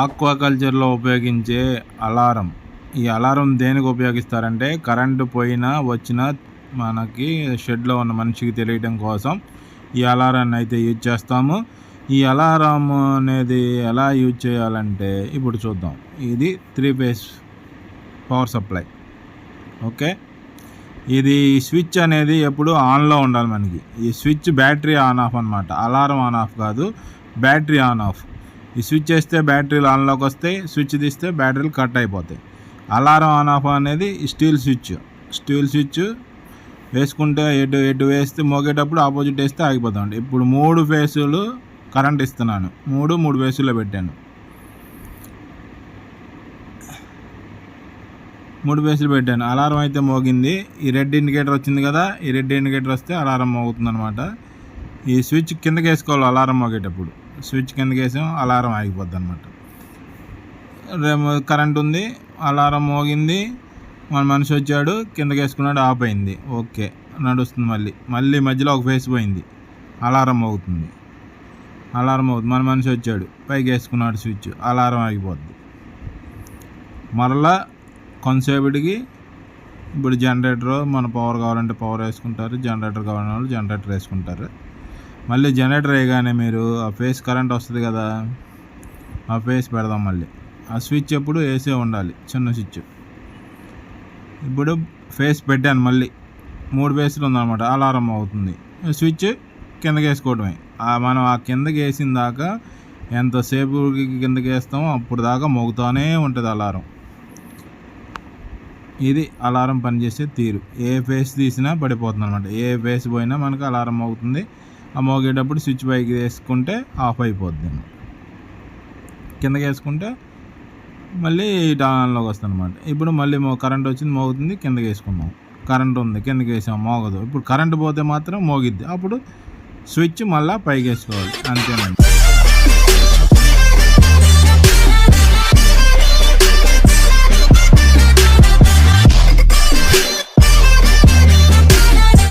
ఆక్వాకల్చర్లో ఉపయోగించే అలారం. ఈ అలారం దేనికి ఉపయోగిస్తారంటే కరెంటు పోయినా వచ్చినా మనకి షెడ్లో ఉన్న మనిషికి తెలియడం కోసం ఈ అలారాన్ని అయితే యూజ్ చేస్తాము. ఈ అలారం అనేది ఎలా యూజ్ చేయాలంటే ఇప్పుడు చూద్దాం. ఇది 3 ఫేజ్ పవర్ సప్లై. ఓకే, ఇది స్విచ్ అనేది ఎప్పుడు ఆన్లో ఉండాలి మనకి. ఈ స్విచ్ బ్యాటరీ ఆన్ ఆఫ్ అనమాట, అలారం ఆన్ ఆఫ్ కాదు, బ్యాటరీ ఆన్ ఆఫ్. ఈ స్విచ్ వేస్తే బ్యాటరీలు ఆన్లోకి వస్తాయి, స్విచ్ తీస్తే బ్యాటరీలు కట్ అయిపోతాయి. అలారం ఆన్ ఆఫ్ అనేది స్టీల్ స్విచ్ వేసుకుంటే ఎటు వేస్తే మోగేటప్పుడు ఆపోజిట్ వేస్తే ఆగిపోతామండి. ఇప్పుడు 3 ఫేసులు కరెంట్ ఇస్తున్నాను, 3 ఫేసుల్లో పెట్టాను. 3 ఫేసులు పెట్టాను. అలారం అయితే మోగింది. ఈ రెడ్ ఇండికేటర్ వచ్చింది కదా, ఈ రెడ్ ఇండికేటర్ వస్తే అలారం మోగుతుంది అనమాట. ఈ స్విచ్ కిందకి వేసుకోవాలి. అలారం మోగేటప్పుడు స్విచ్ కిందకి వేసాం, అలారం ఆగిపోద్ది అనమాట. కరెంట్ ఉంది, అలారం మోగింది, మన మనిషి వచ్చాడు, కిందకి వేసుకున్నాడు, ఆఫ్ అయింది. ఓకే, నడుస్తుంది. మళ్ళీ మధ్యలో ఒక ఫేస్ పోయింది, అలారం మోగుతుంది. మన మనిషి వచ్చాడు, పైకి వేసుకున్నాడు స్విచ్, అలారం ఆగిపోద్ది. మరలా కొంతసేపటికి ఇప్పుడు జనరేటర్, మన పవర్ కావాలంటే పవర్ వేసుకుంటారు, జనరేటర్ కావాలనే వాళ్ళు జనరేటర్ వేసుకుంటారు. మళ్ళీ జనరేటర్ వేయగానే మీరు ఆ ఫేస్ కరెంట్ వస్తుంది కదా, ఆ ఫేస్ పెడదాం. మళ్ళీ ఆ స్విచ్ ఎప్పుడు వేసే ఉండాలి, చిన్న స్విచ్. ఇప్పుడు ఫేస్ పెట్టాను, మళ్ళీ 3 ఫేస్లు ఉందన్నమాట, అలారం అవుతుంది. స్విచ్ కిందకి వేసుకోవడమే. మనం ఆ కిందకి వేసిన దాకా ఎంతసేపు కిందకి వేస్తామో అప్పుడు దాకా మోగుతూనే ఉంటుంది అలారం. ఇది అలారం పనిచేసే తీరు. ఏ ఫేస్ తీసినా పడిపోతుంది అనమాట. ఏ ఫేస్ పోయినా మనకు అలారం మోగుతుంది. ఆ మోగేటప్పుడు స్విచ్ పైకి వేసుకుంటే ఆఫ్ అయిపోద్ది, కిందకి వేసుకుంటే మళ్ళీ ఆన్లోకి వస్తుంది అనమాట. ఇప్పుడు మళ్ళీ కరెంట్ వచ్చింది, మోగుతుంది, కిందకి వేసుకున్నాం. కరెంట్ ఉంది, కిందకి వేసాం, మోగదు. ఇప్పుడు కరెంట్ పోతే మాత్రం మోగిద్ది. అప్పుడు స్విచ్ మళ్ళీ పైకి వేసుకోవాలి, అంతేనండి.